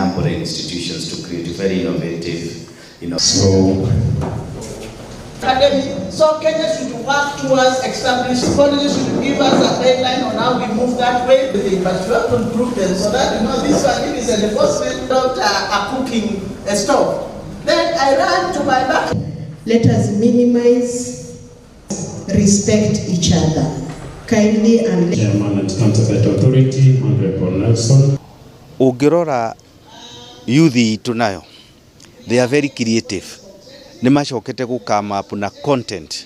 number of institutions to create very innovative, So Kenya should work towards establishing policy, should give us a guideline on how we move that way. But we have to improve them so that, this one is an enforcement, not a cooking stove. Then I ran to my back. Let us minimize, respect each other. Kindly and Chairman at Counterfeit Authority, Honorable Nelson. Ungirora youthi tunayo, they are very creative. Nimashokete ku come up na content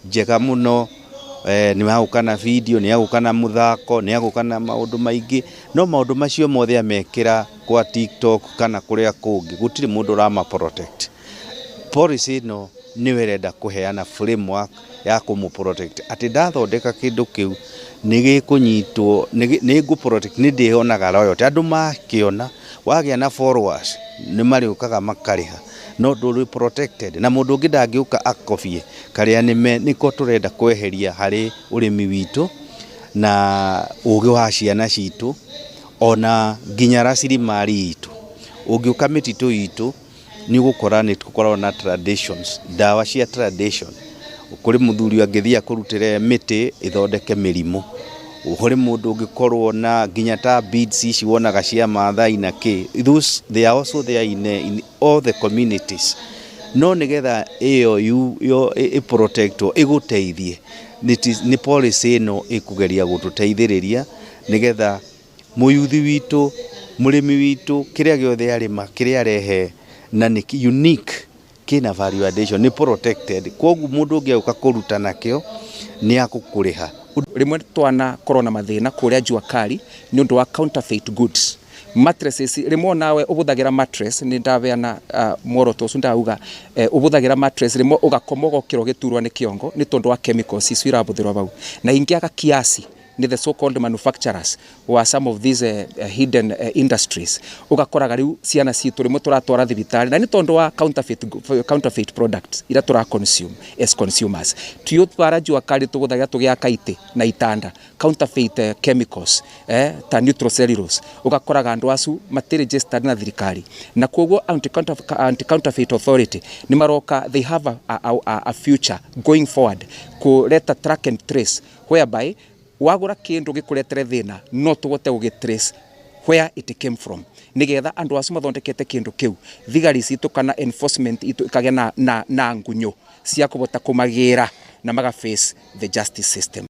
njega muno, nimahukana video, nihukana muthako, nihukana maundu maingi, no maundu macio mothe amekira kwa TikTok kana kuria kungi gutiri mundu rama protect. Policy no niwerenda kuheana framework ya kumu protect. Ati ndathondeka kindu kiu nigikunyitwo nigu protect nindihonaga royalty. Andu makiona wagia na followers nimariukaga makariha, no do protected na mundu ungi ndangiuka akofie karia niko turenda kweheria hari urimi witu na ugi wa ciana citu ona nginya rasilimali itu. Ungiuka mititu itu ni gukora ni tukorwo na traditions, dawa cia tradition. Kuri muthuri angithia kurutire miti ithondeke mirimu, kuri mundu ungikorwo na nginya ta beads ici wonaga cia Maathai na ki, those they are also there in all the communities. No nigetha iyo yo protectwo iguteithie ni policy no ikugeria gututeithiriria nigetha muyuthi witu murimi witu kiria giothe arima kiria rehe na ni unique kina value addition ni protected. Kogu mundu ungiuka kuruta nakio ni akukuriha. Rimwe twana corona mathina kuria jua kali ni undu wa counterfeit goods. Mattresses rimwe nawe ubuthagira mattress ni ndabeana mworoto ucu ndauga ubuthagira mattress rimwe ugakomoga kiro giturwa ni kiongo ni tondu wa chemicals icu irabuthirwa bau na ingiaga kiasi ni the so called manufacturers wa some of these hidden industries. Ugakoraga riu ciana citu rimwe turatwara thibitari na ni tondu wa counterfeit products ira tura consume as consumers. Tuyo twara jua kali tuguthagira tugia kaite na itanda counterfeit chemicals ta nitrocellulose. Ugakoraga andu acu matiri registered na thirikari na koguo anti-counterfeit authority ni maroka, they have a future going forward ku let a track and trace whereby wagura kindu gikuretere thina no tugote ugitrace where it came from nigetha andu acu mathondekete kindu kiu thigari citu kana enforcement itu ikagea na ngunyo cia kubota kumagira na maga face the justice system.